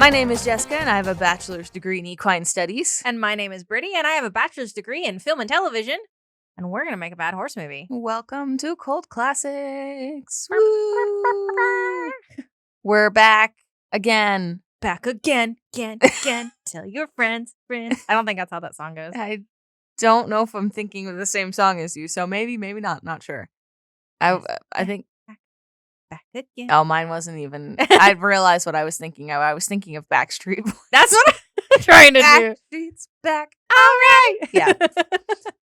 My name is Jessica, and I have a bachelor's degree in equine studies. And my name is Brittany, and I have a bachelor's degree in film and television. And we're going to make a bad horse movie. Welcome to Colt Classics. Woo! We're back again. Back again. Tell your friends. I don't think that's how that song goes. I don't know if I'm thinking of the same song as you, so maybe not. Not sure. I think... Back again. Oh, mine wasn't even... I realized what I was thinking of. I was thinking of Backstreet Boys. That's what I'm trying to do. Backstreet's back. All right. Yeah.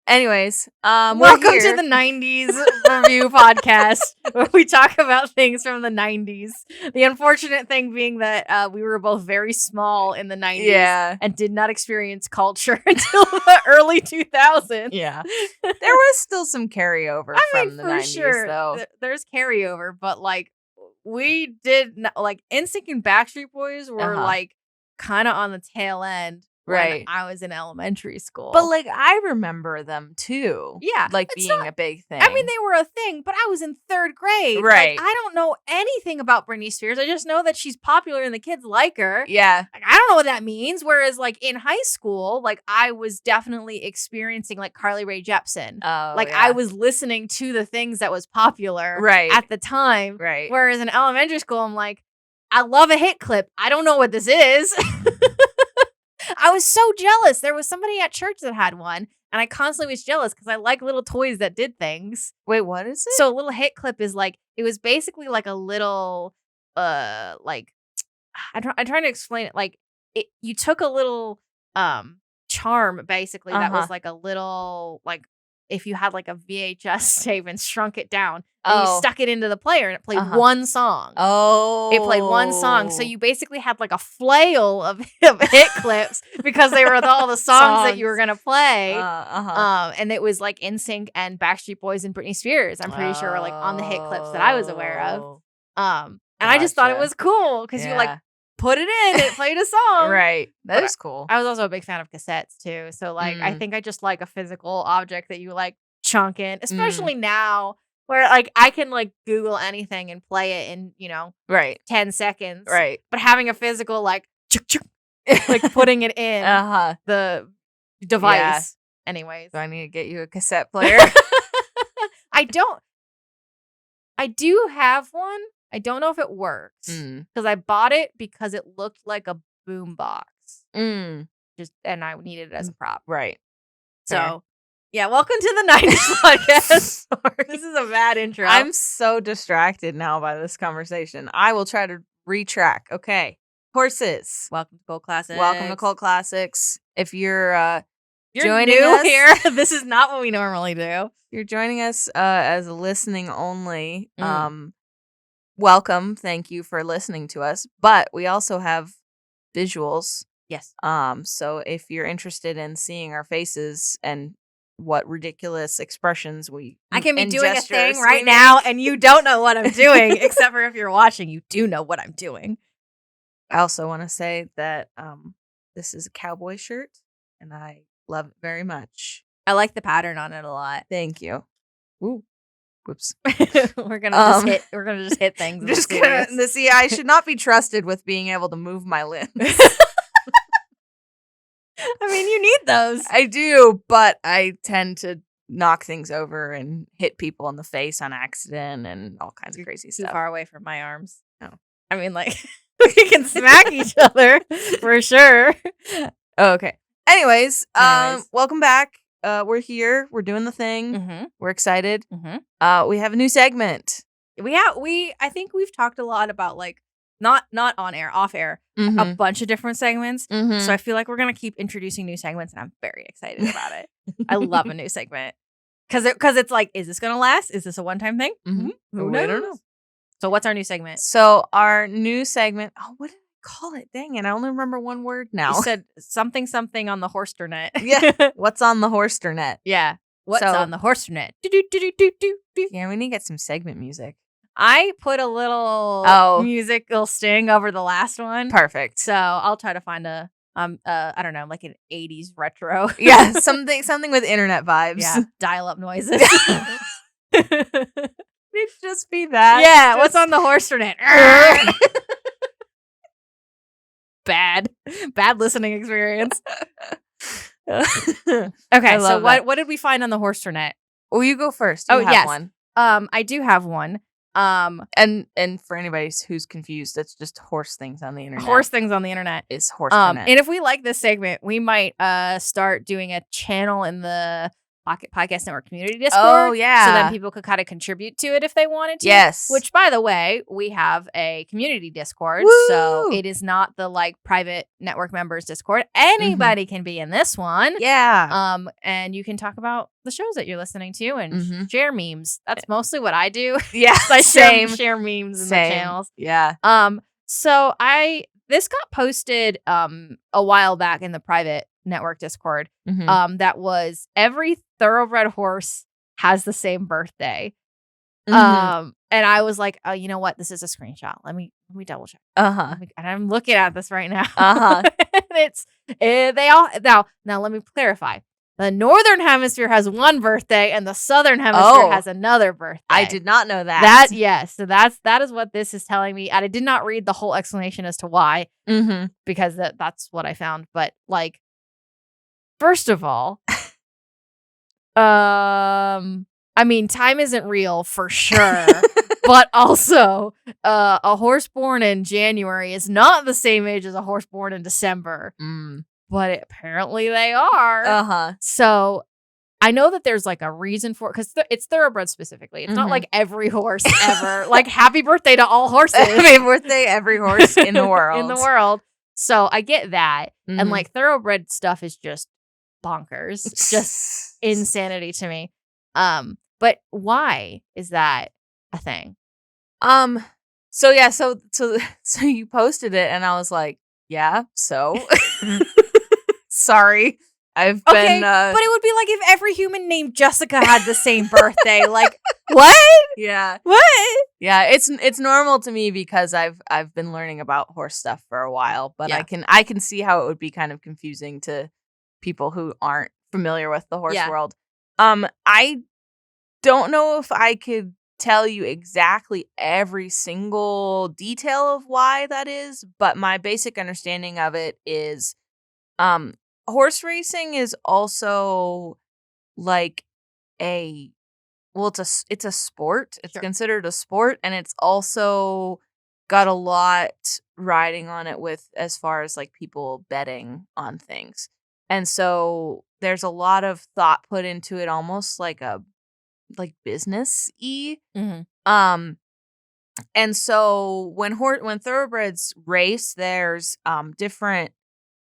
Anyways, welcome to the 90s review podcast, where we talk about things from the 90s. The unfortunate thing being that we were both very small in the 90s and did not experience culture until the early 2000s. Yeah. There was still some carryover from the 90s, sure. though. There's carryover, but like we did not, like NSYNC and Backstreet Boys were like kind of on the tail end. Right. When I was in elementary school. But, like, I remember them, too. Yeah. Like, being a big thing. I mean, they were a thing, but I was in 3rd grade. Right. Like, I don't know anything about Britney Spears. I just know that she's popular and the kids like her. Yeah. Like, I don't know what that means. Whereas, like, in high school, like, I was definitely experiencing, like, Carly Rae Jepsen. I was listening to the things that was popular at the time. Right. Whereas in elementary school, I'm like, I love a hit clip. I don't know what this is. I was so jealous. There was somebody at church that had one, and I constantly was jealous because I like little toys that did things. Wait, what is it? So a little hit clip is like, it was basically like a little, like, I'm trying to explain it. Like, you took a little charm, basically, that was like a little, like, if you had like a VHS tape and shrunk it down, and you stuck it into the player and it played one song. Oh. It played one song. So you basically had like a flail of hit clips because they were all the songs that you were going to play. And it was like NSYNC and Backstreet Boys and Britney Spears, I'm pretty sure, were like on the hit clips that I was aware of. And I just thought it was cool because you like put it in and it played a song. Right. That is cool. I was also a big fan of cassettes too. So like, I think I just like a physical object that you like chunk in, especially now where like I can like Google anything and play it in, 10 seconds. Right. But having a physical like putting it in the device. Yeah. Anyways. Do I need to get you a cassette player? I do have one. I don't know if it works because I bought it because it looked like a boom box. And I needed it as a prop. Right. So, yeah, welcome to the 90s podcast. This is a bad intro. I'm so distracted now by this conversation. I will try to retrack. Okay. Horses. Welcome to Colt Classics. Welcome to Colt Classics. If you're joining new us here, this is not what we normally do. You're joining us as listening only. Welcome. Thank you for listening to us. But we also have visuals. Yes. So if you're interested in seeing our faces and what ridiculous expressions I can be doing a thing right now and you don't know what I'm doing, except for if you're watching, you do know what I'm doing. I also want to say that this is a cowboy shirt and I love it very much. I like the pattern on it a lot. Thank you. Ooh. Whoops. We're gonna just hit things. See, I should not be trusted with being able to move my limbs. I mean, you need those. I do, but I tend to knock things over and hit people in the face on accident and all kinds of crazy stuff. Too far away from my arms. No. I mean, like, we can smack each other for sure. Okay. Anyways, welcome back. We're here. We're doing the thing. We're excited. We have a new segment. I think we've talked a lot about like not on air, off air, a bunch of different segments. So I feel like we're gonna keep introducing new segments, and I'm very excited about it. I love a new segment because it's like, is this gonna last? Is this a one-time thing? Who knows? I don't know. So what's our new segment? So our new segment. Oh, what did I call it? Dang it! I only remember one word now. You said something on the horsternet. Yeah. What's on the horsternet? Yeah. What's on the horsternet? Yeah, we need to get some segment music. I put a little musical sting over the last one. Perfect. So I'll try to find a I don't know, like an 80s retro. Yeah, something with internet vibes. Yeah, dial-up noises. It just be that. Yeah, what's on the horsternet? Bad listening experience. Okay, so what did we find on the Horsernet? Well, you go first. You have one. I do have one. And for anybody who's confused, it's just horse things on the internet. Horse things on the internet is Horsernet. And if we like this segment, we might start doing a channel in the Podcast Network community Discord. Oh, yeah. So then people could kind of contribute to it if they wanted to. Yes. Which, by the way, we have a community Discord. Woo! So it is not the like private network members Discord. Anybody can be in this one. Yeah. And you can talk about the shows that you're listening to and share memes. That's mostly what I do. Yeah. I share memes in the channels. Yeah. So this got posted a while back in the private network Discord. That was every thoroughbred horse has the same birthday. And I was like, oh, you know what? This is a screenshot. Let me double check. And I'm looking at this right now. It's they all now let me clarify. The Northern Hemisphere has one birthday and the Southern Hemisphere has another birthday. I did not know that. So that is what this is telling me. And I did not read the whole explanation as to why, because that's what I found. But like, first of all, I mean, time isn't real for sure, but also a horse born in January is not the same age as a horse born in December. But apparently they are. So I know that there's like a reason for it because it's thoroughbred specifically. It's not like every horse ever. Like happy birthday to all horses. Happy birthday, every horse in the world. In the world. So I get that. And like thoroughbred stuff is just bonkers. It's just insanity to me. But why is that a thing? So yeah, so you posted it and I was like, yeah, so sorry. I've been but it would be like if every human named Jessica had the same birthday. Like what? Yeah. What? Yeah, it's normal to me because I've been learning about horse stuff for a while, but I can see how it would be kind of confusing to people who aren't familiar with the horse world. I don't know if I could tell you exactly every single detail of why that is, but my basic understanding of it is horse racing is also like it's a sport. It's considered a sport, and it's also got a lot riding on it with as far as like people betting on things. And so there's a lot of thought put into it, almost like a business-y. And so when thoroughbreds race, there's different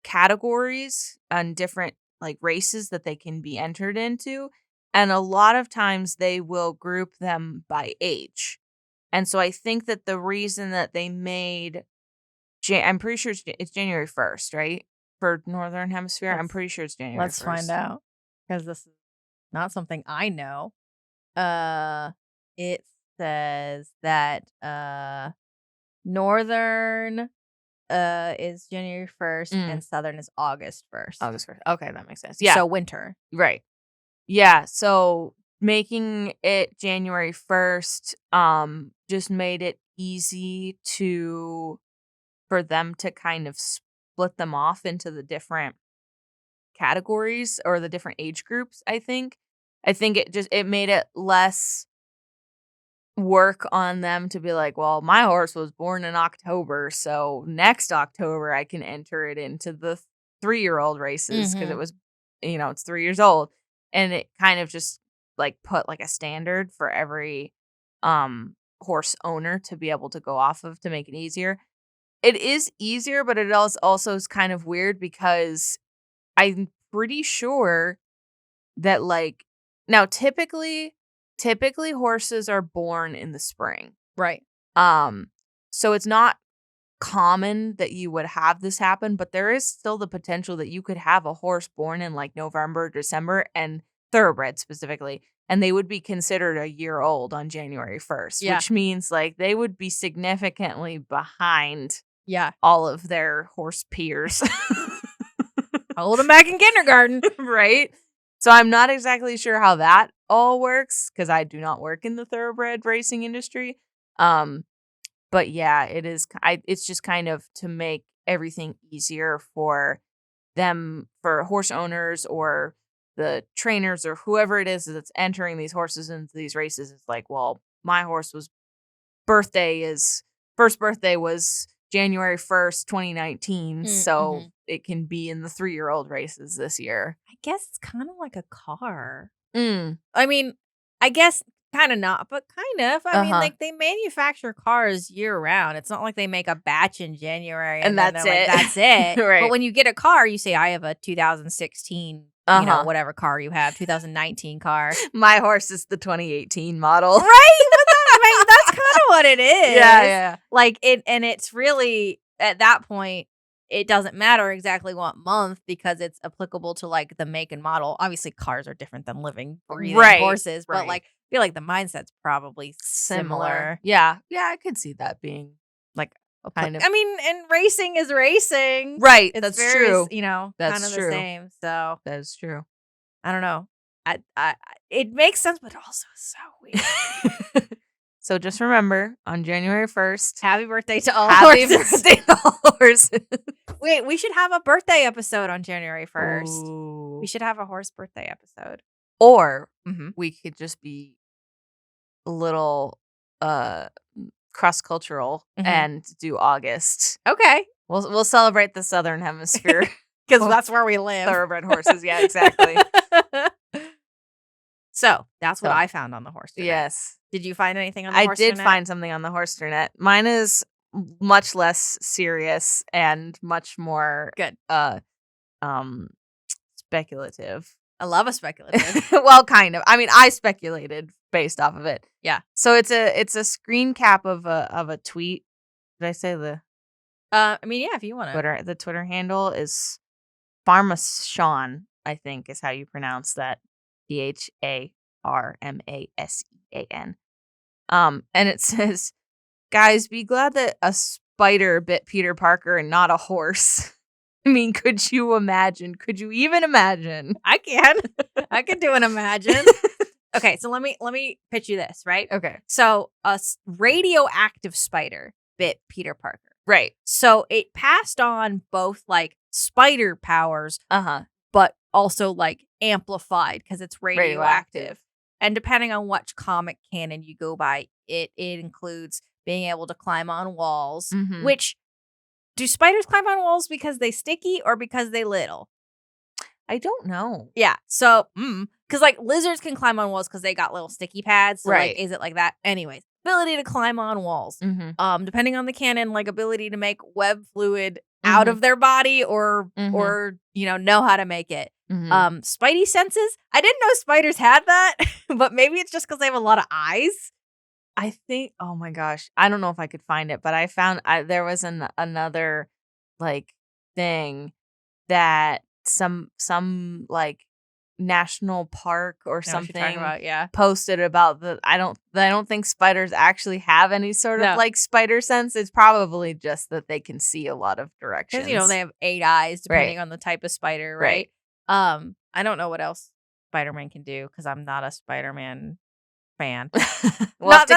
categories and different like races that they can be entered into, and a lot of times they will group them by age. And so I think that the reason that they made I'm pretty sure it's January 1st, right? For Northern Hemisphere. I'm pretty sure it's January 1st. Let's find out, because this is not something I know. It says that Northern is January 1st and Southern is August 1st. August 1st. Okay, that makes sense. Yeah. So winter. Right. Yeah. So making it January 1st just made it easy for them to kind of split them off into the different categories or the different age groups, I think. I think it made it less work on them to be like, well, my horse was born in October, so next October I can enter it into the 3-year-old races because it was, it's 3 years old. And it kind of just like put like a standard for every horse owner to be able to go off of to make it easier. It is easier, but it also is kind of weird because I'm pretty sure that like now typically horses are born in the spring. Right. So it's not common that you would have this happen, but there is still the potential that you could have a horse born in like November, December, and thoroughbred specifically, and they would be considered a year old on January 1st, which means like they would be significantly behind all of their horse peers. Hold them back in kindergarten. Right? So I'm not exactly sure how that all works because I do not work in the thoroughbred racing industry. But yeah, it is. It's just kind of to make everything easier for them, for horse owners or the trainers or whoever it is that's entering these horses into these races. It's like, well, my horse was first birthday was January 1st, 2019, so it can be in the 3-year-old races this year. I guess it's kind of like a car. Mm. I mean, I guess kind of not, but kind of. I mean, like they manufacture cars year round. It's not like they make a batch in January and then that's they're it. Like, that's it. Right. But when you get a car, you say, I have a 2016, you know, whatever car you have, 2019 car. My horse is the 2018 model. Right? I mean, that's kind of what it is. Yeah. Like and it's really, at that point, it doesn't matter exactly what month because it's applicable to like the make and model. Obviously, cars are different than living, breathing horses, but like I feel like the mindset's probably similar. Yeah, I could see that being like kind of. I mean, and racing is racing, right? It's that's very, true. You know, that's kind of true. the same. So that is true. I don't know. I it makes sense, but also so weird. So just remember, on January 1st, happy birthday to all horses. Happy birthday to all horses. Wait, we should have a birthday episode on January 1st. Ooh. We should have a horse birthday episode. Or we could just be a little cross-cultural and do August. Okay. We'll celebrate the Southern Hemisphere. Because that's where we live. Thoroughbred horses. Yeah, exactly. So that's what I found on the horse internet. Yes. Did you find anything on the horse internet? I did find something on the horse internet. Mine is much less serious and much more good. Speculative. I love a speculative. Well, kind of. I mean, I speculated based off of it. Yeah. So it's a screen cap of a tweet. Did I say the? I mean, yeah, if you want to. The Twitter handle is Pharmasean, I think is how you pronounce that. PHARMASEAN. And it says, guys, be glad that a spider bit Peter Parker and not a horse. I mean, could you imagine? Could you even imagine? I can do an imagine. Okay, so let me pitch you this, right? Okay. So a radioactive spider bit Peter Parker. Right. So it passed on both like spider powers, but also like amplified because it's radioactive. And depending on which comic canon you go by, it includes being able to climb on walls. Which, do spiders climb on walls because they sticky or because they little? I don't know. Yeah. So, because like lizards can climb on walls because they got little sticky pads. So right. Like, is it like that? Anyways, ability to climb on walls. Depending on the canon, like ability to make web fluid out of their body or know how to make it. Spidey senses. I didn't know spiders had that, but maybe it's just because they have a lot of eyes. I think. Oh my gosh, I don't know if I could find it, but I found there was another like thing that some like national park or something posted about the. I don't think spiders actually have any sort of like spider sense. It's probably just that they can see a lot of directions. Because they have 8 eyes depending on the type of spider, right? I don't know what else Spider-Man can do because I'm not a Spider-Man fan. We'll have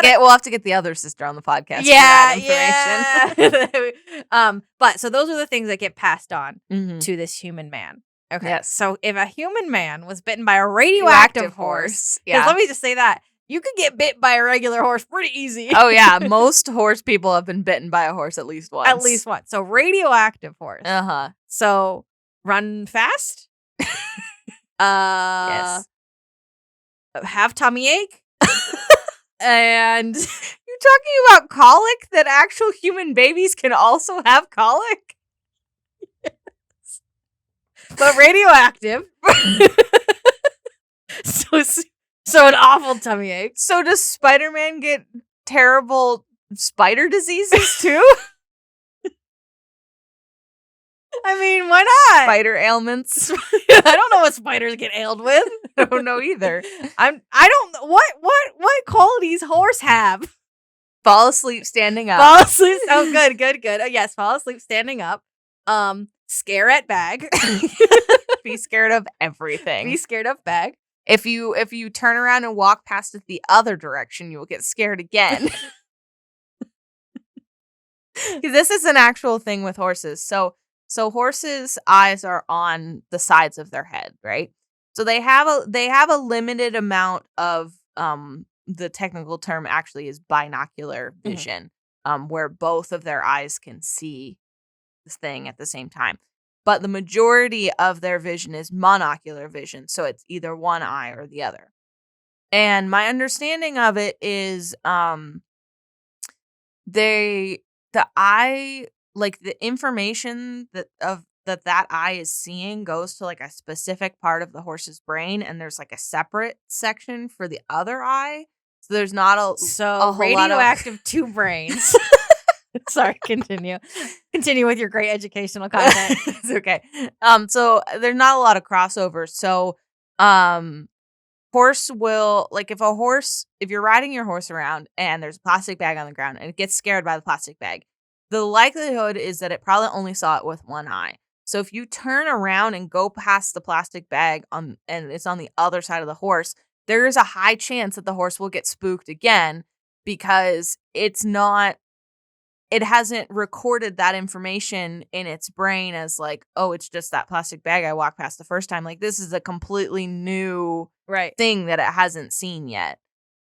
to get the other sister on the podcast. Yeah, for that information. But so those are the things that get passed on to this human man. Okay. Yes. So if a human man was bitten by a radioactive horse, because let me just say that you could get bit by a regular horse pretty easy. Oh yeah, most horse people have been bitten by a horse at least once. At least once. So radioactive horse. So run fast. Yes. Have tummy ache. And you're talking about colic, that actual human babies can also have colic? Yes. But radioactive. So an awful tummy ache. So does Spider-Man get terrible spider diseases too? I mean, why not? Spider ailments. I don't know what spiders get ailed with. I don't know either. I don't know what qualities horse have. Fall asleep standing up. Fall asleep. Oh, good. Oh, yes, fall asleep standing up. Scare at bag. Be scared of everything. Be scared of bag. If you turn around and walk past it the other direction, you will get scared again. This is an actual thing with horses. So horses' eyes are on the sides of their head, right? So they have a limited amount of the technical term actually is binocular vision, where both of their eyes can see this thing at the same time. But the majority of their vision is monocular vision, so it's either one eye or the other. And my understanding of it is the eye, like the information that eye is seeing goes to like a specific part of the horse's brain, and there's like a separate section for the other eye. So there's not a whole radioactive lot of two brains. Sorry, continue with your great educational content. It's okay. So there's not a lot of crossover. So horse will, like, if you're riding your horse around and there's a plastic bag on the ground and it gets scared by the plastic bag, the likelihood is that it probably only saw it with one eye. So if you turn around and go past the plastic bag and it's on the other side of the horse, there is a high chance that the horse will get spooked again because it hasn't recorded that information in its brain as like, oh, it's just that plastic bag I walked past the first time. Like, this is a completely new thing that it hasn't seen yet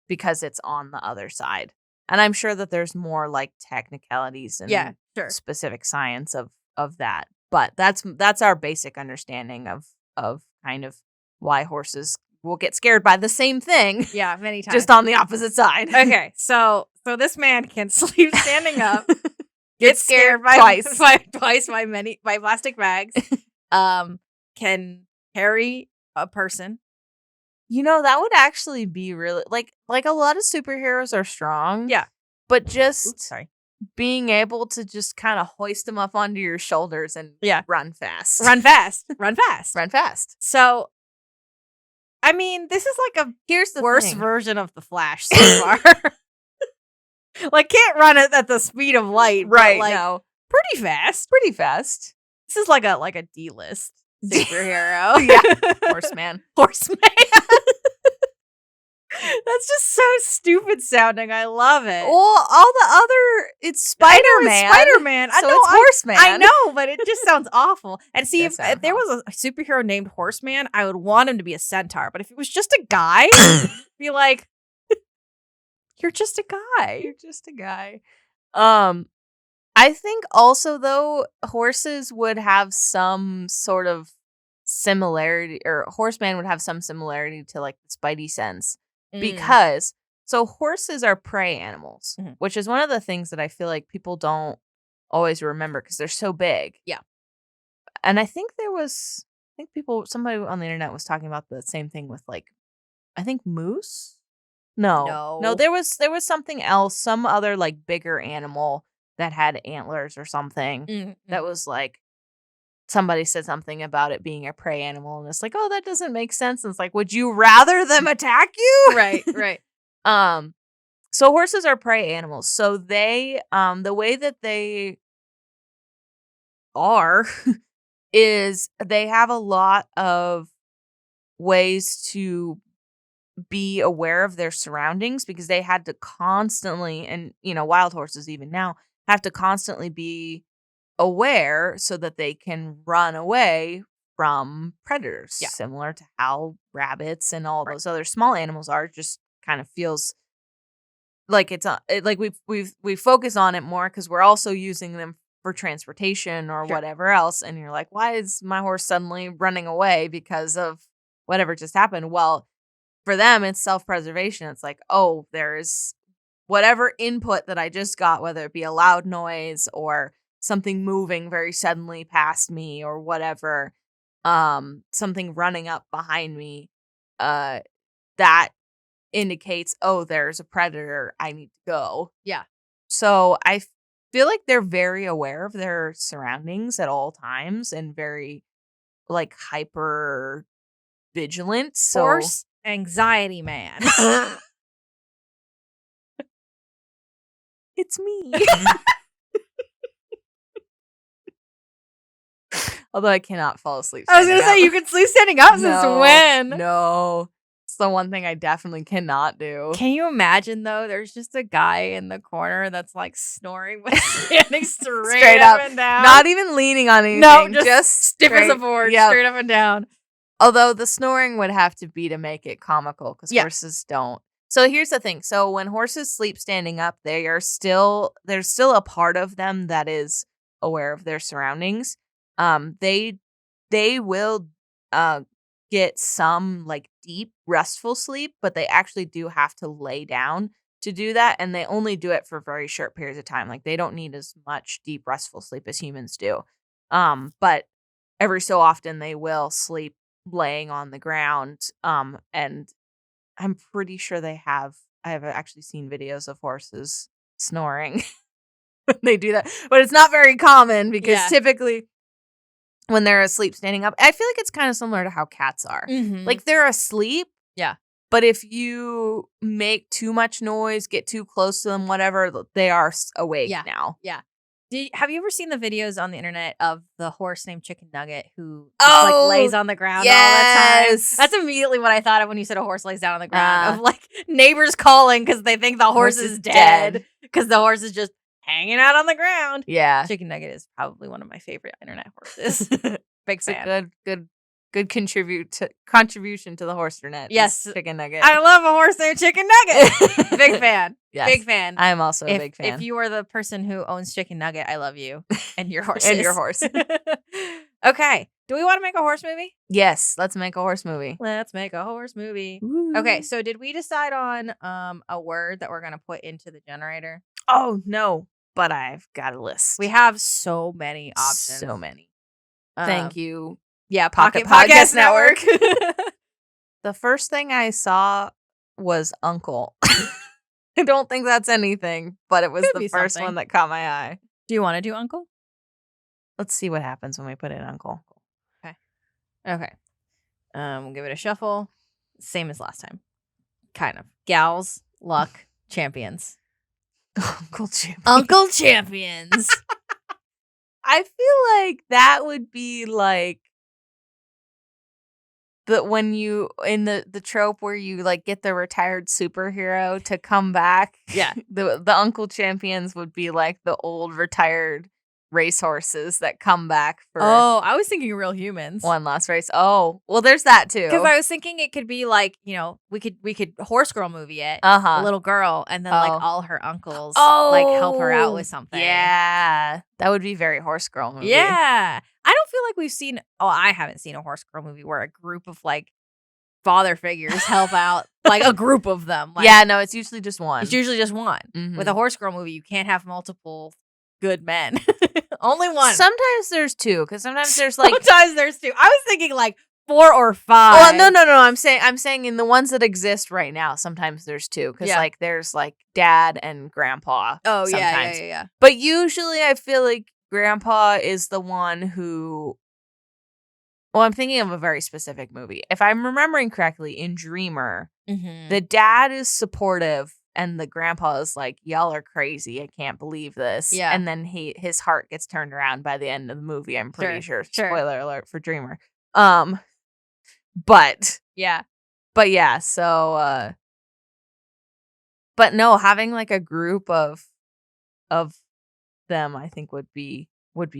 because it's on the other side. And I'm sure that there's more like technicalities and specific science of that. But that's our basic understanding of kind of why horses will get scared by the same thing. Yeah, many times. Just on the opposite side. Okay, so this man can sleep standing up, get scared twice by plastic bags, can carry a person. You know, that would actually be really like a lot of superheroes are strong. Yeah. But just being able to just kind of hoist them up onto your shoulders and run fast. Run fast. So I mean, this is like a worse version of the Flash so far. Like, can't run it at the speed of light, right? But like, no, pretty fast. This is like a D-list superhero. Yeah, horseman. That's just so stupid sounding. I love it. Well, all the other, it's Spider-Man. I know, it's Horseman. I know, but it just sounds awful. And see, if there was a superhero named Horseman, I would want him to be a centaur. But if it was just a guy, be like, you're just a guy. You're just a guy. I think also, though, horses would have some sort of similarity, or Horseman would have some similarity to like the Spidey sense. Because so horses are prey animals, which is one of the things that I feel like people don't always remember because they're so big. Yeah. And I think somebody on the internet was talking about the same thing with like, I think moose. No, there was something else, some other like bigger animal that had antlers or something that was like, somebody said something about it being a prey animal, and it's like, oh, that doesn't make sense. And it's like, would you rather them attack you? Right. So horses are prey animals. So they, the way that they are is they have a lot of ways to be aware of their surroundings because they had to constantly, and wild horses even now have to constantly be aware so that they can run away from predators, similar to how rabbits and all those other small animals are. Just kind of feels like it's like we focus on it more because we're also using them for transportation or whatever else. And you're like, why is my horse suddenly running away because of whatever just happened? Well, for them, it's self-preservation. It's like, oh, there's whatever input that I just got, whether it be a loud noise or something moving very suddenly past me or whatever, something running up behind me, that indicates, oh, there's a predator, I need to go. Yeah. So I feel like they're very aware of their surroundings at all times and very like hyper vigilant. So horse anxiety man. It's me. Although I cannot fall asleep. I was going to say, you can sleep standing up since when? No. the one thing I definitely cannot do. Can you imagine, though? There's just a guy in the corner that's like snoring, but standing straight up and down. Not even leaning on anything. No, just stiff as a board, straight up and down. Although the snoring would have to be to make it comical because horses don't. So here's the thing. So when horses sleep standing up, there's still a part of them that is aware of their surroundings. They will get some like deep restful sleep, but they actually do have to lay down to do that, and they only do it for very short periods of time. Like they don't need as much deep restful sleep as humans do. But every so often they will sleep laying on the ground. And I'm pretty sure I have actually seen videos of horses snoring when they do that, but it's not very common because typically when they're asleep standing up, I feel like it's kind of similar to how cats are. Mm-hmm. Like they're asleep. Yeah. But if you make too much noise, get too close to them, whatever, they are awake now. Yeah. Have you ever seen the videos on the internet of the horse named Chicken Nugget who just, like lays on the ground all the time? That's immediately what I thought of when you said a horse lays down on the ground. Of like neighbors calling because they think the horse is dead because the horse is just hanging out on the ground. Yeah. Chicken Nugget is probably one of my favorite internet horses. Big fan. A good contribution to the horse internet. Yes. Chicken Nugget. I love a horse named Chicken Nugget. Big fan. Yes. Big fan. I am also a big fan. If you are the person who owns Chicken Nugget, I love you and your horses. And your horse. Okay. Do we want to make a horse movie? Yes. Let's make a horse movie. Let's make a horse movie. Ooh. Okay. So did we decide on a word that we're going to put into the generator? Oh, no. But I've got a list. We have so many options. So many. Thank you. Yeah, Pocket Podcast Network. The first thing I saw was Uncle. I don't think that's anything, but it was the first one that caught my eye. Do you want to do Uncle? Let's see what happens when we put in Uncle. Okay. We'll give it a shuffle. Same as last time. Kind of. Gals, luck, champions. Uncle Champions. I feel like that would be like when you in the trope where you like get the retired superhero to come back. Yeah. The Uncle Champions would be like the old retired racehorses that come back for I was thinking real humans. One last race. Oh, well, there's that too. Because I was thinking it could be like, we could horse girl movie it, a little girl, and then like all her uncles like help her out with something. Yeah, that would be very horse girl movie. Yeah, I don't feel like we've seen. Oh, I haven't seen a horse girl movie where a group of like father figures help out, like a group of them. Like, yeah, no, it's usually just one. It's usually just one. Mm-hmm. With a horse girl movie, you can't have multiple good men. Only one. Sometimes there's two, because sometimes there's like sometimes there's two. I was thinking like 4 or 5. Oh no. I'm saying in the ones that exist right now, sometimes there's two, because like there's like dad and grandpa. Oh sometimes. Yeah. But usually I feel like grandpa is the one who. Well, I'm thinking of a very specific movie. If I'm remembering correctly, in Dreamer, the dad is supportive. And the grandpa is like, y'all are crazy. I can't believe this. Yeah. And then his heart gets turned around by the end of the movie, I'm pretty sure. Spoiler alert for Dreamer. But yeah, so but no, having like a group of them I think would be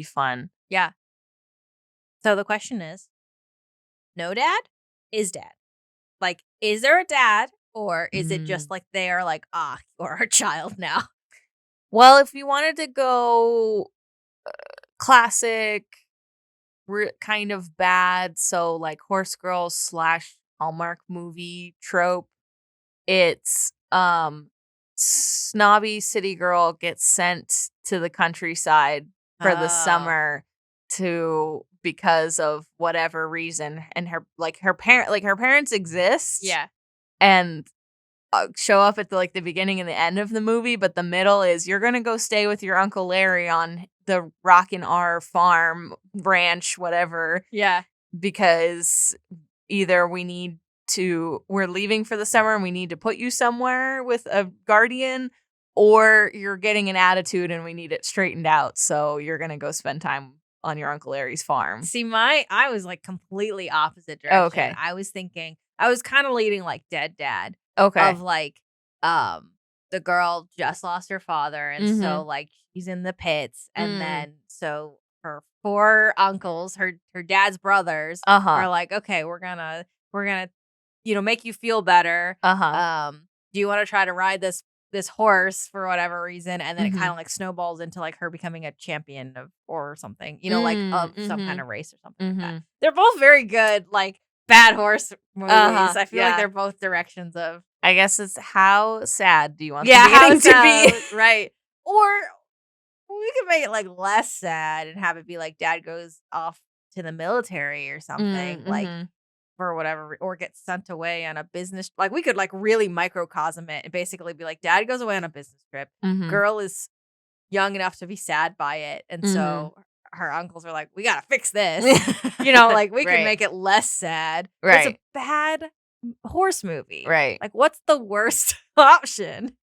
fun. Yeah. So the question is, no dad? Is dad? Like, is there a dad? Or is it just like they are like, you're our child now? Well, if you wanted to go classic, kind of bad, so like horse girls / Hallmark movie trope, it's snobby city girl gets sent to the countryside for the summer because of whatever reason, and her parents exist. Yeah. And show up at the beginning and the end of the movie, but the middle is you're gonna go stay with your Uncle Larry on the Rockin' R farm, ranch, whatever. Yeah. Because either we're leaving for the summer and we need to put you somewhere with a guardian, or you're getting an attitude and we need it straightened out. So you're gonna go spend time on your Uncle Larry's farm. See, I was like completely opposite direction. Okay. I was thinking, I was kind of leading like dead dad. Okay. Of like, the girl just lost her father, and so like she's in the pits, and then so her 4 uncles, her dad's brothers, are like, okay, we're gonna make you feel better. Do you want to try to ride this horse for whatever reason? And then it kind of like snowballs into like her becoming a champion or something, like of some kind of race or something like that. They're both very good, like bad horse movies. I feel like they're both directions of. I guess it's how sad do you want the beginning to be? Right. Or we could make it like less sad and have it be like dad goes off to the military or something, like for whatever, or gets sent away on a business. Like we could like really microcosm it and basically be like dad goes away on a business trip. Girl is young enough to be sad by it. And so her uncles are like, we got to fix this. Like we can make it less sad. Right. It's a bad horse movie. Right. Like what's the worst option?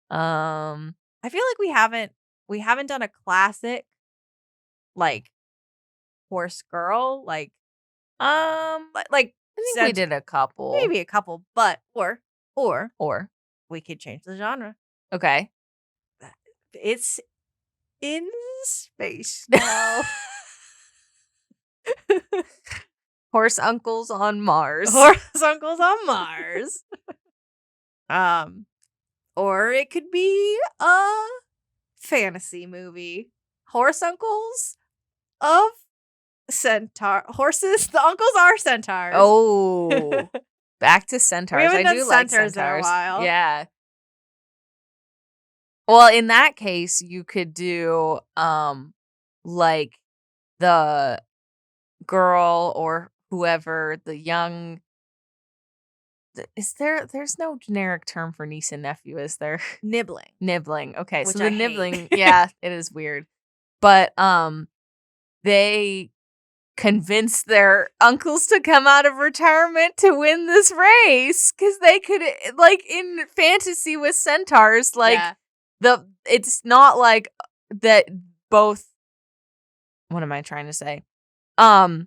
I feel like we haven't done a classic like horse girl, like I think we did a couple. Maybe a couple, but or we could change the genre. Okay. It's in space now. Horse uncles on Mars. Horse uncles on Mars. Or it could be a fantasy movie. Horse uncles of centaur horses. The uncles are centaurs. Oh, back to centaurs. We haven't I done do like centaurs centaurs in a while. Yeah. Well, in that case, you could do like the girl or whoever, the young. There's no generic term for niece and nephew, is there? Nibbling. Nibbling. Okay, Which so the I hate. nibbling, yeah, it is weird. But they convinced their uncles to come out of retirement to win this race because they could, like in fantasy with centaurs, like it's not like that both. What am I trying to say? Like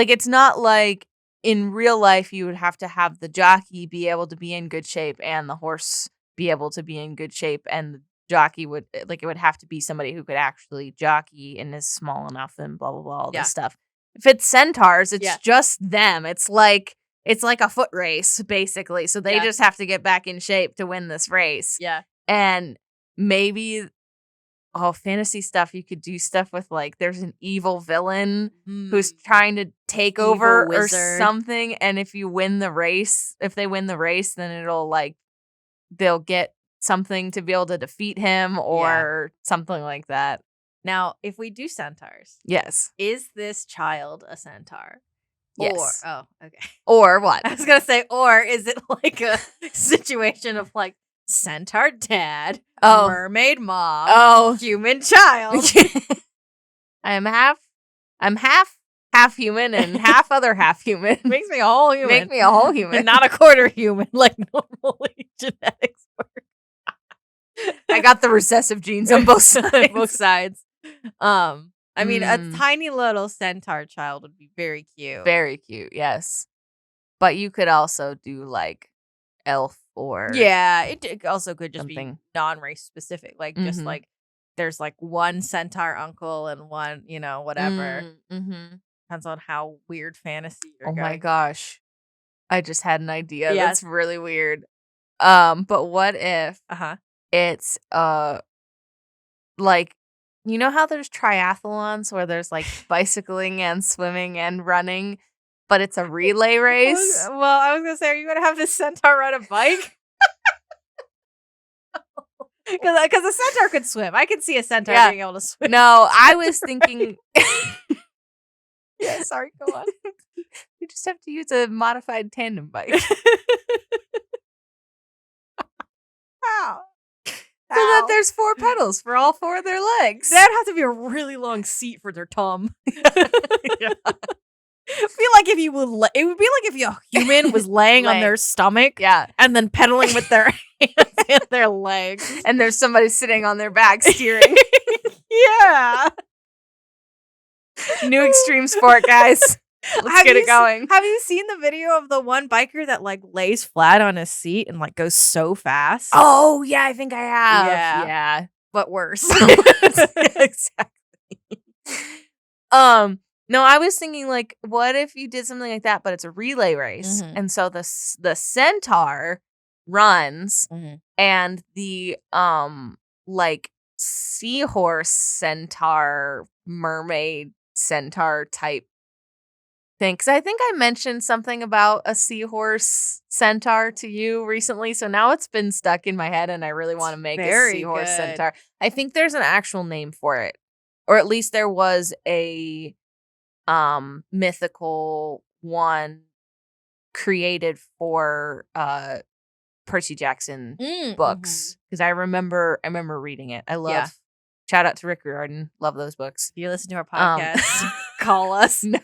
it's not like in real life you would have to have the jockey be able to be in good shape and the horse be able to be in good shape, and the jockey would it would have to be somebody who could actually jockey and is small enough and blah blah blah all this stuff. If it's centaurs, it's just them. It's like a foot race basically. So they just have to get back in shape to win this race. Yeah. And maybe fantasy stuff, you could do stuff with like there's an evil villain who's trying to take over or something, and if they win the race, then it'll like they'll get something to be able to defeat him or something like that. Now, if we do centaurs, yes, is this child a centaur? Yes. Okay. Or what? I was gonna say, or is it like a situation of like centaur dad, mermaid mom, human child? I'm half human and half other half human. Makes me a whole human. Make me a whole human, not a quarter human like normally genetics work. I got the recessive genes on both sides. I mean, a tiny little centaur child would be very cute. Very cute, yes. But you could also do like elf or it also could just something. Be non-race specific, like just like there's like one centaur uncle and one, whatever. Depends on how weird fantasy you're going. My gosh, I just had an idea. That's really weird. But what if it's like, you know how there's triathlons where there's like bicycling and swimming and running, but it's a relay race? Well, I was gonna say, are you gonna have this centaur ride a bike? Because a centaur could swim. I can see a centaur being able to swim. No, I was thinking. Sorry, go on. You just have to use a modified tandem bike. How? So that there's 4 pedals for all 4 of their legs. That'd have to be a really long seat for their tum. It would be like if a human was laying on their stomach, and then pedaling with their hands and their legs, and there's somebody sitting on their back steering. Yeah. New extreme sport, guys. Let's get it going. Have you seen the video of the one biker that like lays flat on his seat and like goes so fast? Oh, yeah, I think I have. Yeah. But worse. Exactly. No, I was thinking like, what if you did something like that, but it's a relay race, and so the centaur runs, and the like seahorse centaur mermaid centaur type thing. Because I think I mentioned something about a seahorse centaur to you recently, so now it's been stuck in my head, and I really want to make a seahorse centaur. I think there's an actual name for it, or at least there was a mythical one created for Percy Jackson books, because I remember reading it. I love shout out to Rick Riordan, love those books. If you listen to our podcast, call us. No,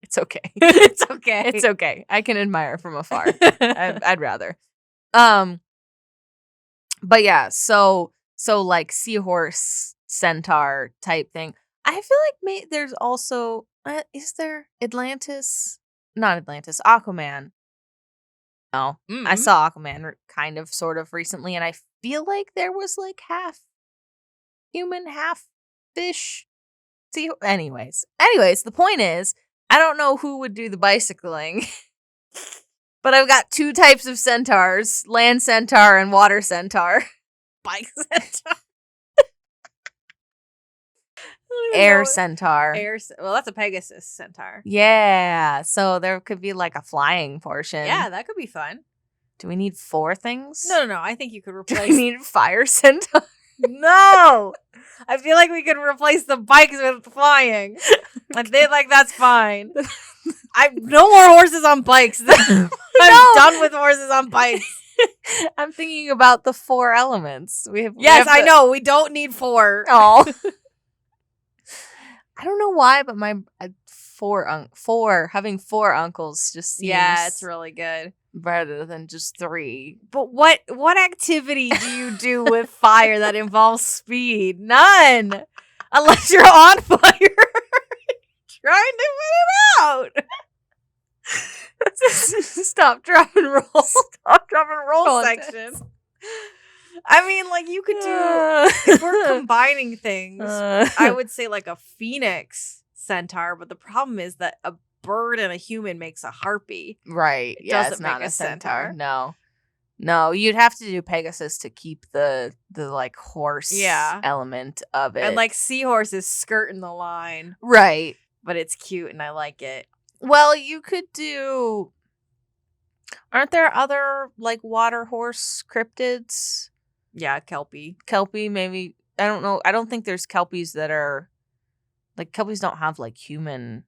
it's okay. It's okay. It's okay. I can admire from afar. I'd rather. But yeah, so like seahorse centaur type thing. I feel like there's also is there Atlantis? Not Atlantis. Aquaman. No, I saw Aquaman kind of sort of recently, and I feel like there was like half human, half fish. See, anyways, the point is, I don't know who would do the bicycling, but I've got two types of centaurs: land centaur and water centaur. Bike centaur. Air centaur. Well, that's a Pegasus centaur. Yeah, so there could be like a flying portion. Yeah, that could be fun. Do we need 4 things? No. I think you could replace. Do we need fire centaur? No, I feel like we could replace the bikes with flying. I think like that's fine. No more horses on bikes. I'm done with horses on bikes. I'm thinking about the 4 elements. I know. We don't need 4. Oh. I don't know why, but my having 4 uncles just seems it's really good. Better than just 3. But what activity do you do with fire that involves speed? None. Unless you're on fire trying to put it out. Stop, drop, and roll. Stop, drop, and roll section. I mean, like, you could do, if we're combining things, I would say like a phoenix centaur, but the problem is that a bird and a human makes a harpy. Right. It doesn't make a centaur. No, you'd have to do Pegasus to keep the like horse element of it. And like seahorse is skirting the line. Right. But it's cute and I like it. Well, you could do, aren't there other like water horse cryptids? Yeah, Kelpie, maybe. I don't know. I don't think there's Kelpies that are like, Kelpies don't have like human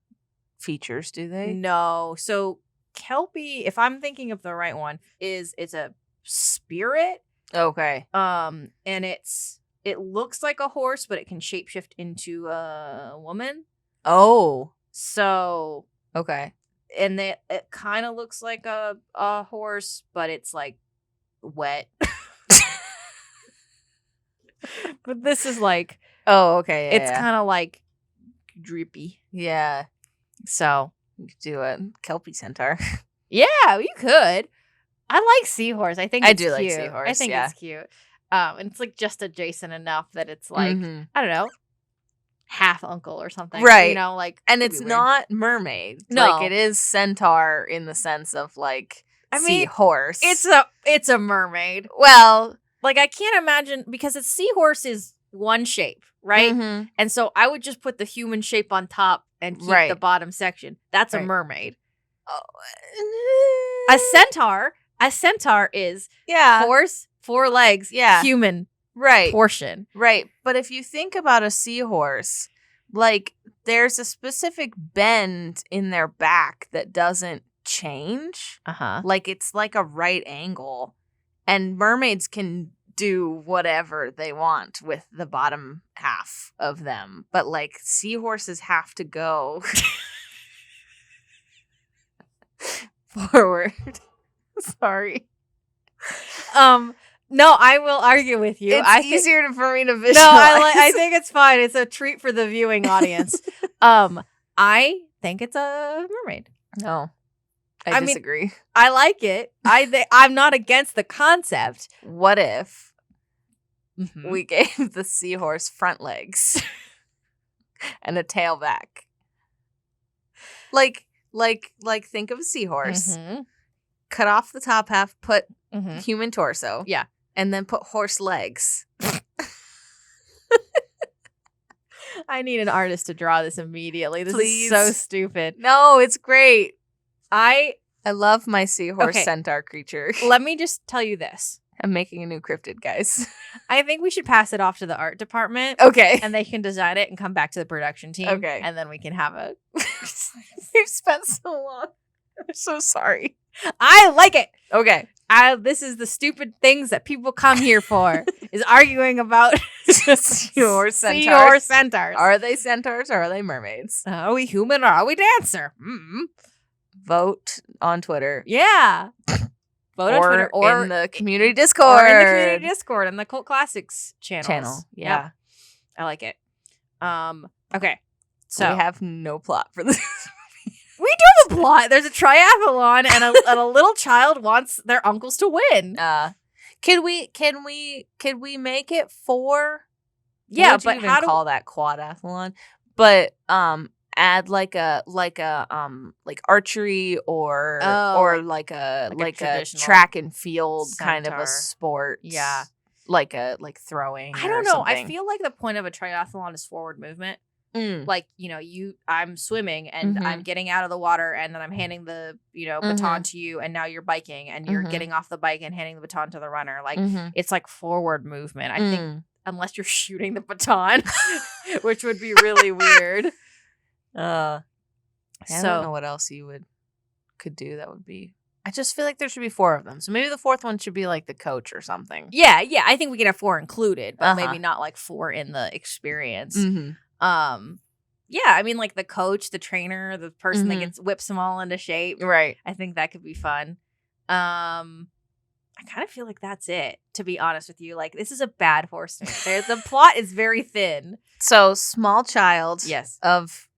features, do they? No. So Kelpie, if I'm thinking of the right one, it's a spirit. Okay. And it looks like a horse, but it can shapeshift into a woman. Oh. So okay. And it kind of looks like a horse, but it's like wet. But this is like, oh, okay. It's kind of like drippy. Yeah. So you could do a Kelpie centaur. Yeah, you could. I like seahorse. I think I it's do cute. like seahorse. I think it's cute. And it's like just adjacent enough that it's like, I don't know, half uncle or something. Right. You know, like, and it's not mermaid. No. Like, it is centaur in the sense of like seahorse. It's a mermaid. Well, like, I can't imagine, because it's seahorse is one shape, right? And so I would just put the human shape on top and keep the bottom section. That's a mermaid. Oh. A centaur is horse, 4 legs, human portion. Right. But if you think about a seahorse, like, there's a specific bend in their back that doesn't change. Like, it's like a right angle. And mermaids can do whatever they want with the bottom half of them. But, like, seahorses have to go forward. Sorry. No, I will argue with you. It's easier for me to visualize. No, I think it's fine. It's a treat for the viewing audience. I think it's a mermaid. No. I disagree. Mean, I like it. I'm not against the concept. What if we gave the seahorse front legs and a tail back? Like think of a seahorse. Cut off the top half, put human torso. Yeah. And then put horse legs. I need an artist to draw this immediately. This Please. is so stupid. No, it's great. I love my seahorse centaur creature. Let me just tell you this. I'm making a new cryptid, guys. I think we should pass it off to the art department. Okay. And they can design it and come back to the production team. Okay. And then we can have a... We've spent so long. I'm so sorry. I like it. Okay. This is the stupid things that people come here for, is arguing about seahorse centaurs. Centaurs. Are they centaurs or are they mermaids? Are we human or are we dancer? Vote on Twitter. Yeah. Vote on Twitter. Or in the community Discord. Or in the community Discord and the Colt Classics channel. Yeah. Yep. I like it. Okay. So we have no plot for this. We do have a plot. There's a triathlon and a little child wants their uncles to win. Can we make it 4? Yeah, but but how do call that quadathlon? But add like archery or like a track and field centaur kind of a sport. Yeah. Like throwing. I don't know. Something. I feel like the point of a triathlon is forward movement. Like, I'm swimming and I'm getting out of the water and then I'm handing the, baton to you and now you're biking and you're getting off the bike and handing the baton to the runner. Like, it's like forward movement. I think unless you're shooting the baton, which would be really weird. I don't know what else you could do that would be. I just feel like there should be 4 of them. So maybe the 4th one should be like the coach or something. Yeah. I think we can have 4 included, but maybe not like 4 in the experience. Yeah, I mean, like the coach, the trainer, the person that whips them all into shape. Right. I think that could be fun. I kind of feel like that's it, to be honest with you. Like, this is a bad horse movie. The plot is very thin. So, small child. Yes. Of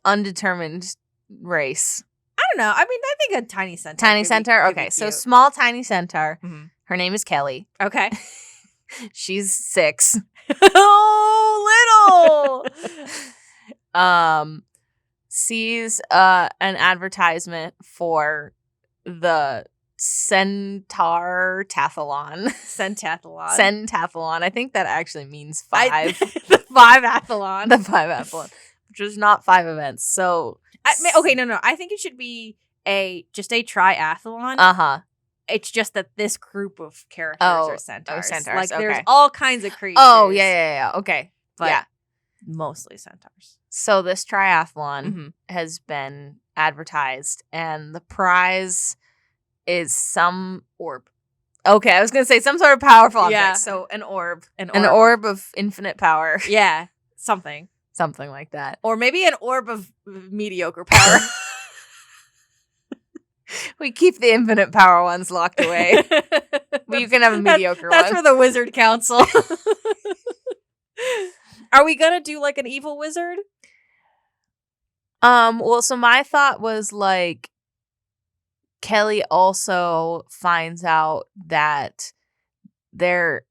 undetermined race. I don't know. I mean, I think a tiny centaur. Tiny centaur? Okay, so small tiny centaur. Her name is Kelly. Okay. She's 6. Oh, little. Sees an advertisement for the Centathlon. Centathlon. I think that actually means 5. The 5-athlon. The 5-athlon, which is not 5 events. So, no. I think it should be just a triathlon. It's just that this group of characters are centaurs. Like, there's all kinds of creatures. Oh, yeah. Okay. But mostly centaurs. So this triathlon has been advertised, and the prize is some orb. Okay, I was going to say some sort of powerful object. Yeah. So an orb. An orb of infinite power. Yeah, something. Something like that. Or maybe an orb of mediocre power. We keep the infinite power ones locked away. But you can have a mediocre one. That's for the wizard council. Are we gonna do like an evil wizard? Well, so my thought was like Kelly also finds out that there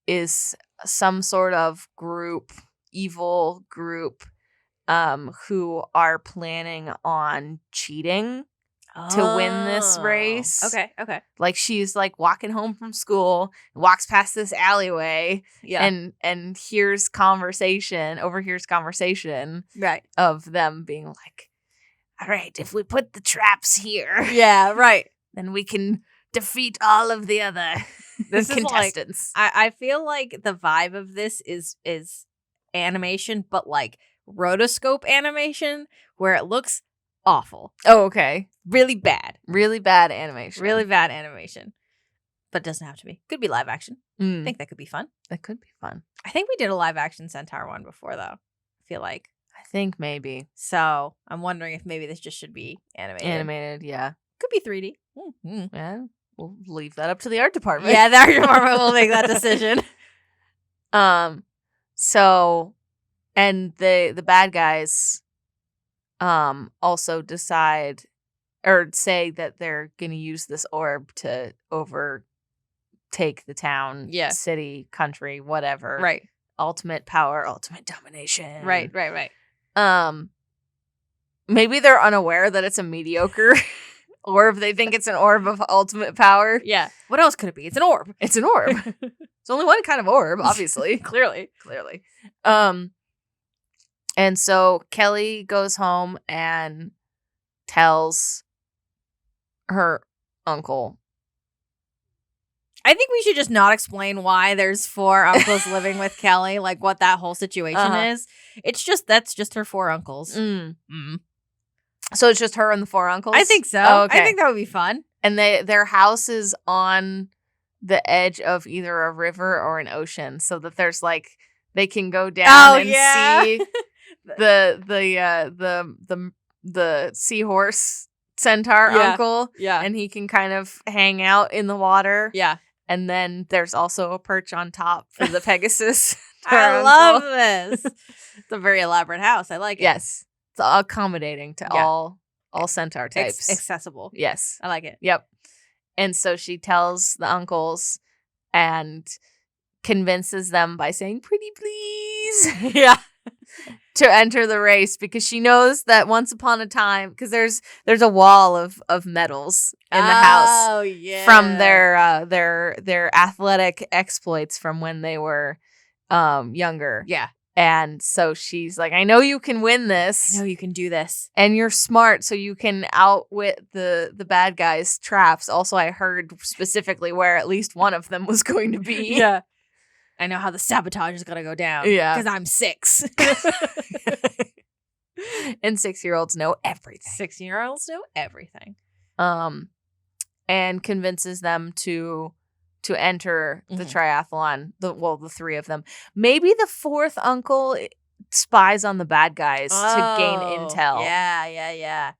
is some sort of evil group, who are planning on cheating to win this race. Okay. Like, she's like walking home from school, walks past this alleyway, and overhears conversation right of them being like, all right, if we put the traps here, right, then we can defeat all of the other contestants. Like, I feel like the vibe of this is animation, but like rotoscope animation, where it looks awful. Oh, okay. Really bad. Really bad animation. Really bad animation. But it doesn't have to be. Could be live action. I think that could be fun. That could be fun. I think we did a live action centaur one before, though. I feel like. I think maybe. So I'm wondering if maybe this just should be animated. Animated, yeah. Could be 3D. Yeah. We'll leave that up to the art department. Yeah, the art department will make that decision. So, and the bad guys also decide or say that they're going to use this orb to overtake the town, city, country, whatever. Right. Ultimate power, ultimate domination. Right. Maybe they're unaware that it's a mediocre orb. They think it's an orb of ultimate power. Yeah. What else could it be? It's an orb. It's an orb. It's only one kind of orb, obviously. Clearly. And so Kelly goes home and tells her uncle. I think we should just not explain why there's 4 uncles living with Kelly, like what that whole situation is. That's just her 4 uncles. So it's just her and the 4 uncles? I think so. Oh, okay. I think that would be fun. And their house is on the edge of either a river or an ocean, so that there's like they can go down see the seahorse centaur uncle. Yeah. And he can kind of hang out in the water. Yeah. And then there's also a perch on top for the Pegasus. I love this. It's a very elaborate house. I like it. Yes. It's accommodating to all centaur types. Accessible. Yes. I like it. Yep. And so she tells the uncles and convinces them by saying, "Pretty please." Yeah. To enter the race, because she knows that once upon a time, because there's a wall of medals in the house. Oh yeah. From their athletic exploits from when they were younger. Yeah. And so she's like, "I know you can win this. I know you can do this. And you're smart, so you can outwit the bad guys' traps." Also, I heard specifically where at least one of them was going to be. Yeah. I know how the sabotage is going to go down. Yeah. Because I'm 6. And 6-year-olds know everything. 6-year-olds know everything. And convinces them to enter the triathlon. The 3 of them. Maybe the 4th uncle spies on the bad guys to gain intel. Yeah.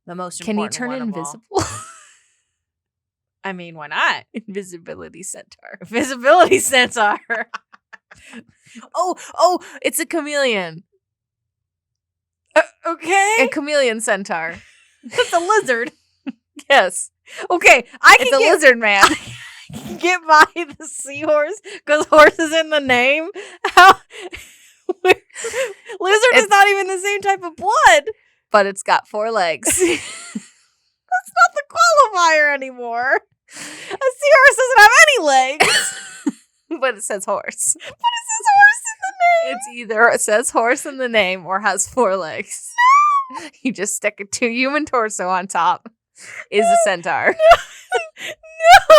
The most important one. Can he turn invisible? I mean, why not? Invisibility centaur. Visibility centaur. Oh, it's a chameleon. Okay. A chameleon centaur. It's a lizard. Yes. Okay, it's a lizard man. I can get by the seahorse because horse is in the name. How? Lizard is not even the same type of blood. But it's got 4 legs. That's not the qualifier anymore. A seahorse doesn't have any legs. But it says horse. But it says horse in the name. It's either it says horse in the name or has 4 legs. No. You just stick a 2 human torso on top. Is a centaur. No.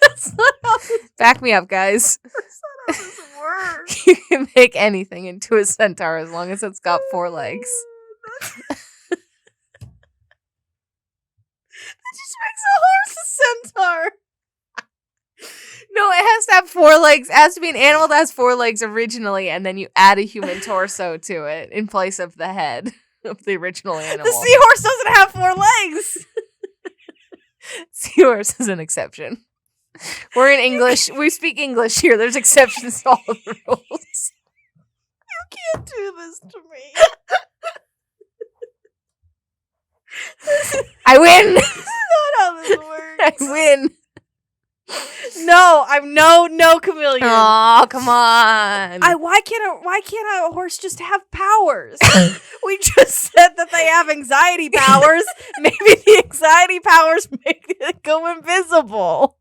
That's not how this Back me up, guys. That's not how this works. You can make anything into a centaur as long as it's got 4 legs. That just makes a horse a centaur. No, it has to have 4 legs. It has to be an animal that has 4 legs originally, and then you add a human torso to it in place of the head of the original animal. The seahorse doesn't have 4 legs. Seahorse is an exception. We're in English. We speak English here. There's exceptions to all of the rules. You can't do this to me. I win. This is not how this works. I win. No, I'm no chameleon. Oh, come on. Why can't a horse just have powers? We just said that they have anxiety powers. Maybe the anxiety powers make it go invisible.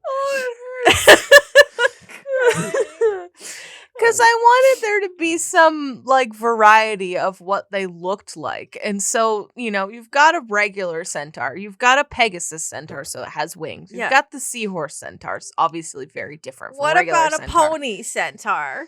Oh, it hurts. Because I wanted there to be some, like, variety of what they looked like. And so, you've got a regular centaur. You've got a Pegasus centaur, so it has wings. You've got the seahorse centaurs, obviously very different from regular centaur. What about a pony centaur?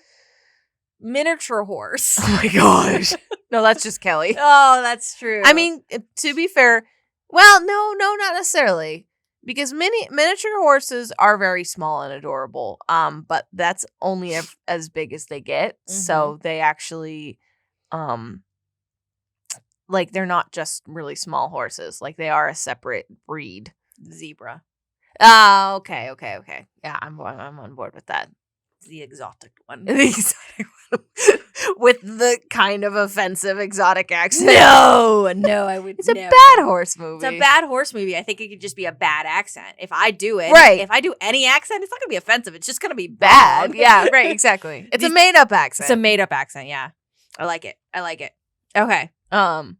Miniature horse. Oh, my gosh. No, that's just Kelly. Oh, that's true. I mean, to be fair, well, no, not necessarily. Because miniature horses are very small and adorable, but that's only as big as they get. Mm-hmm. So they actually, they're not just really small horses. Like, they are a separate breed. Zebra. Okay. Yeah, I'm on board with that. The exotic one. The exotic one. With the kind of offensive exotic accent. No, I would It's never. a bad horse movie. It's a bad horse movie. I think it could just be a bad accent. If I do it, Right. if I do any accent, it's not going to be offensive. It's just going to be bad. wrong. Yeah, right, exactly. It's a made-up accent. It's a made-up accent, yeah. I like it. Okay. Oh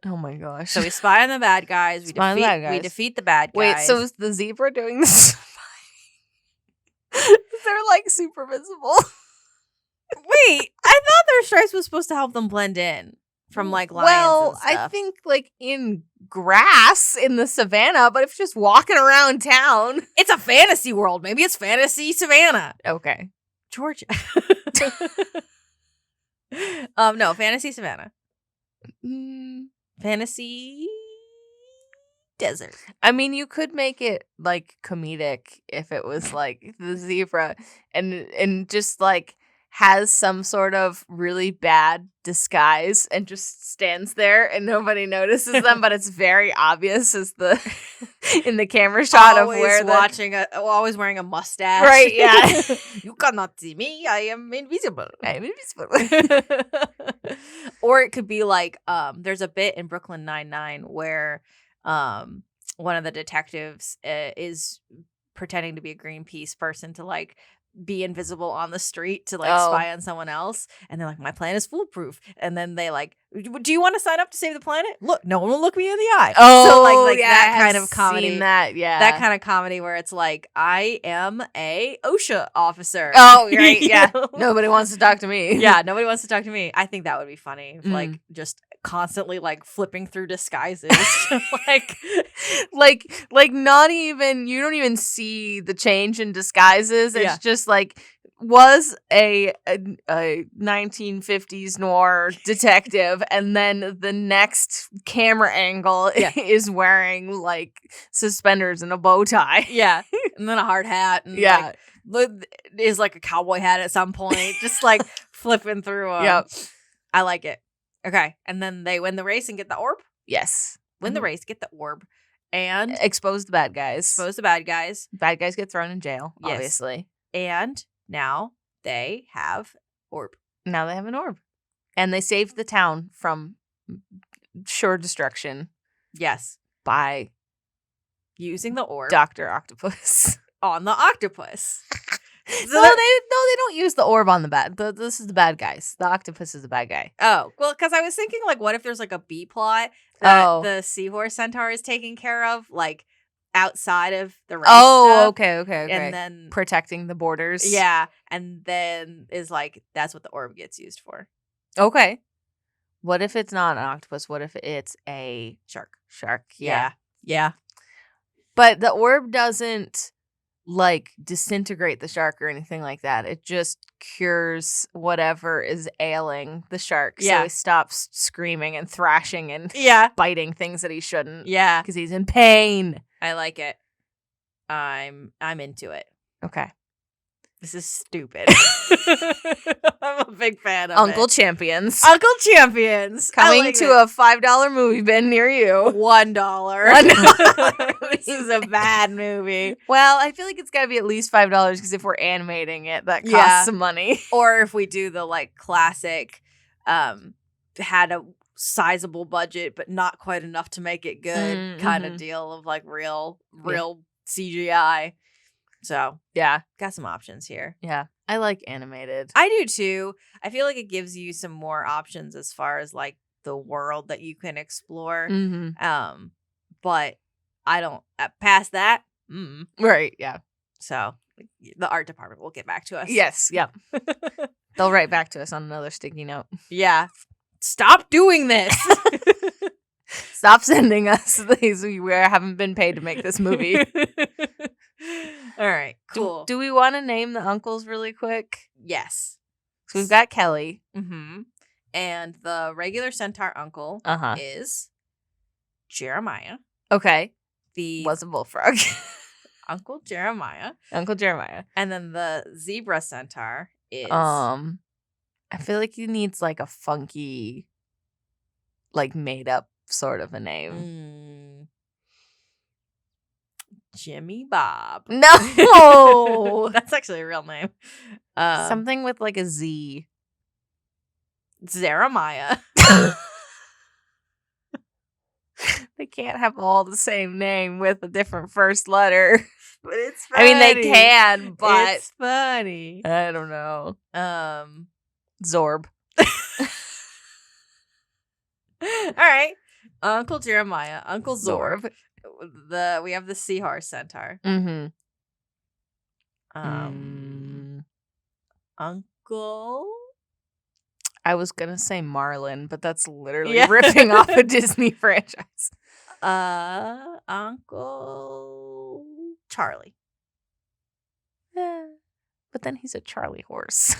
my gosh. So we spy on the bad guys. We defeat the bad guys. Wait, so is the zebra doing this? They're like super visible. Wait, I thought their stripes was supposed to help them blend in from like lions and stuff. I think like in grass in the savannah, but if you're just walking around town. It's a fantasy world. Maybe it's fantasy savannah. Okay. Georgia. No, fantasy savannah. Fantasy desert. I mean, you could make it like comedic if it was like the zebra and just like has some sort of really bad disguise and just stands there and nobody notices them, but it's very obvious as the in the camera shot always of where always wearing a mustache. Right, yeah. You cannot see me. I am invisible. I'm invisible. Or it could be like there's a bit in Brooklyn Nine-Nine where one of the detectives is pretending to be a Greenpeace person to like be invisible on the street to like spy on someone else, and they're like, my plan is foolproof, and then they like, do you want to sign up to save the planet? Look, no one will look me in the eye. So like yeah, that kind of comedy, that kind of comedy where it's like, I am a OSHA officer. Oh right, yeah. Nobody wants to talk to me. Yeah, nobody wants to talk to me. I think that would be funny. Like just constantly like flipping through disguises. like not even, you don't even see the change in disguises. It's just like, was a 1950s noir detective, and then the next camera angle is wearing like suspenders and a bow tie. Yeah. And then a hard hat. And is like a cowboy hat at some point. Just like flipping through them. Yep. I like it. Okay. And then they win the race and get the orb. Yes. Win the race, get the orb. And expose the bad guys. Expose the bad guys. Bad guys get thrown in jail, obviously. And now they have orb. Now they have an orb. And they saved the town from sure destruction. Yes. By using the orb. Dr. Octopus. On the octopus. So they don't use the orb on the bad. This is the bad guys. The octopus is the bad guy. Oh, well, because I was thinking, like, what if there's like a B plot that the seahorse centaur is taking care of, like outside of the race. Oh, stuff, okay. And then protecting the borders. Yeah, and then is like that's what the orb gets used for. Okay. What if it's not an octopus? What if it's a shark? Yeah. Yeah. But the orb doesn't like disintegrate the shark or anything like that. It just cures whatever is ailing the shark. So he stops screaming and thrashing and biting things that he shouldn't. Yeah. Because he's in pain. I like it. I'm into it. Okay. This is stupid. I'm a big fan of Uncle Champions. Uncle Champions. Coming to a $5 movie bin near you. $1. This is a bad movie. Well, I feel like it's got to be at least $5 because if we're animating it, that costs some money. Or if we do the like classic, had a sizable budget but not quite enough to make it good kind of deal of like real CGI. So, got some options here. Yeah. I like animated. I do too. I feel like it gives you some more options as far as like the world that you can explore. But I don't past that. Right, yeah. So, the art department will get back to us. Yes, yep. They'll write back to us on another sticky note. Yeah. Stop doing this. Stop sending us these. We haven't been paid to make this movie. All right, cool. Do we want to name the uncles really quick? Yes. So we've got Kelly. And the regular centaur uncle is Jeremiah. Okay. Was a bullfrog. Uncle Jeremiah. Uncle Jeremiah. And then the zebra centaur is... I feel like he needs like a funky, like made up sort of a name. Jimmy Bob. No! That's actually a real name. Something with like a Z. Jeremiah. They can't have all the same name with a different first letter. But it's funny. I mean, they can, but it's funny. I don't know. Zorb. All right. Uncle Jeremiah, Uncle Zorb. We have the seahorse centaur. Mm-hmm. Uncle. I was gonna say Marlin, but that's literally ripping off a Disney franchise. Uncle Charlie. But then he's a Charlie horse.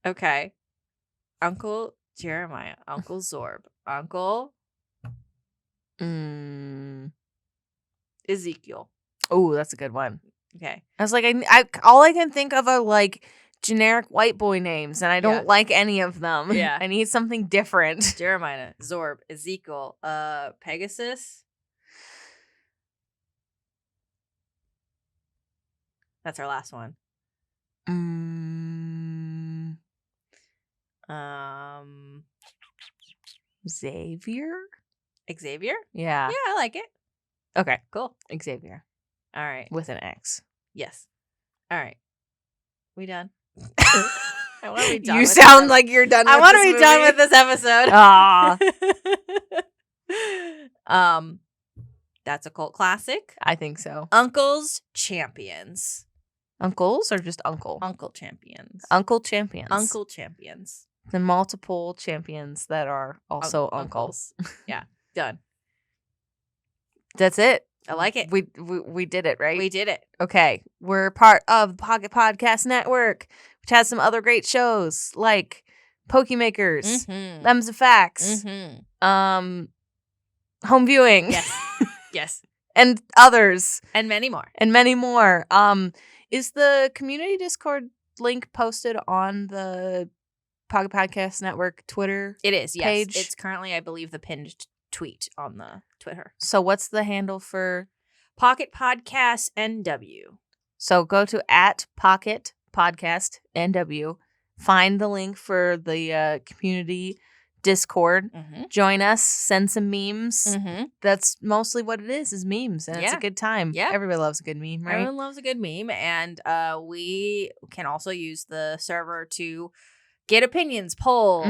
Okay. Uncle Jeremiah, Uncle Zorb, Uncle Ezekiel. Oh, that's a good one. Okay. I was like, I all I can think of are like generic white boy names, and I don't like any of them. Yeah. I need something different. Jeremiah, Zorb, Ezekiel, Pegasus. That's our last one. Xavier? Xavier? Yeah. Yeah, I like it. Okay. Cool. Xavier. All right. With an X. Yes. All right. We done? I want to be done. You sound like you're done with I want to be movie. done with this episode. That's a cult classic. I think so. Uncle's Champions. Uncles or just uncle? Uncle Champions. Uncle Champions. Uncle Champions. The multiple champions that are also uncles. Yeah. Done. That's it. I like it. We did it, right? We did it. Okay. We're part of the Pocket Podcast Network, which has some other great shows like Pokemakers, Them's the Facts, Home Viewing. Yes. Yes. And others. And many more. And many more. Is the community Discord link posted on the Pocket Podcast Network Twitter? It is, yes. Page? It's currently, I believe, the pinned tweet on the Twitter. So what's the handle for Pocket Podcast NW? So go to @Pocket Podcast NW. Find the link for the community Discord. Join us. Send some memes. That's mostly what it is memes. And it's a good time. Yeah. Everybody loves a good meme, right? Everyone loves a good meme. And we can also use the server to get opinions, poll,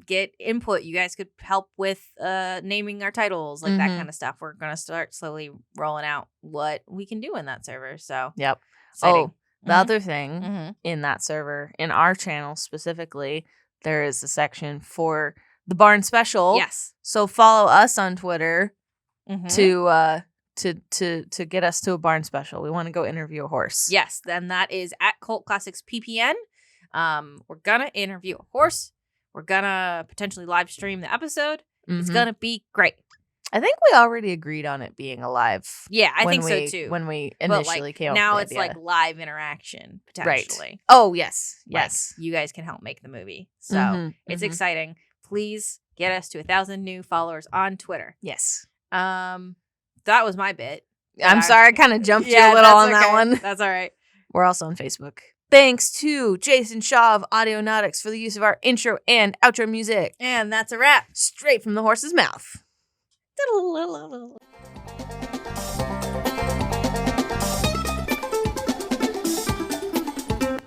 get input. You guys could help with naming our titles, like that kind of stuff. We're going to start slowly rolling out what we can do in that server. So, yep. Exciting. Oh, the other thing in that server, in our channel specifically, there is a section for the Barn Special. Yes. So follow us on Twitter to get us to a Barn Special. We want to go interview a horse. Yes. Then that is @Colt Classics PPN. We're gonna interview a horse. We're gonna potentially live stream the episode. It's gonna be great. I think we already agreed on it being alive. Yeah, I think so too. When we initially came up now with it's the idea. like live interaction potentially. Right. Oh yes, yes. Like, you guys can help make the movie, so it's exciting. Please get us to 1,000 new followers on Twitter. Yes. That was my bit. I'm sorry, I kind of jumped you a little on that one. That's all right. We're also on Facebook. Thanks to Jason Shaw of Audionautics for the use of our intro and outro music. And that's a wrap. Straight from the horse's mouth.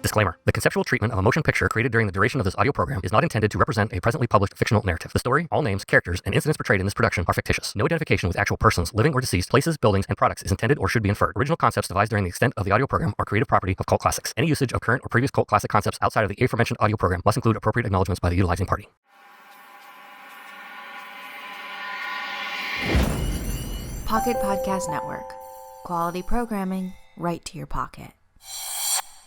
Disclaimer. The conceptual treatment of a motion picture created during the duration of this audio program is not intended to represent a presently published fictional narrative. The story, all names, characters, and incidents portrayed in this production are fictitious. No identification with actual persons, living or deceased, places, buildings, and products is intended or should be inferred. Original concepts devised during the extent of the audio program are creative property of Colt Classics. Any usage of current or previous Colt Classic concepts outside of the aforementioned audio program must include appropriate acknowledgments by the utilizing party. Pocket Podcast Network. Quality programming right to your pocket.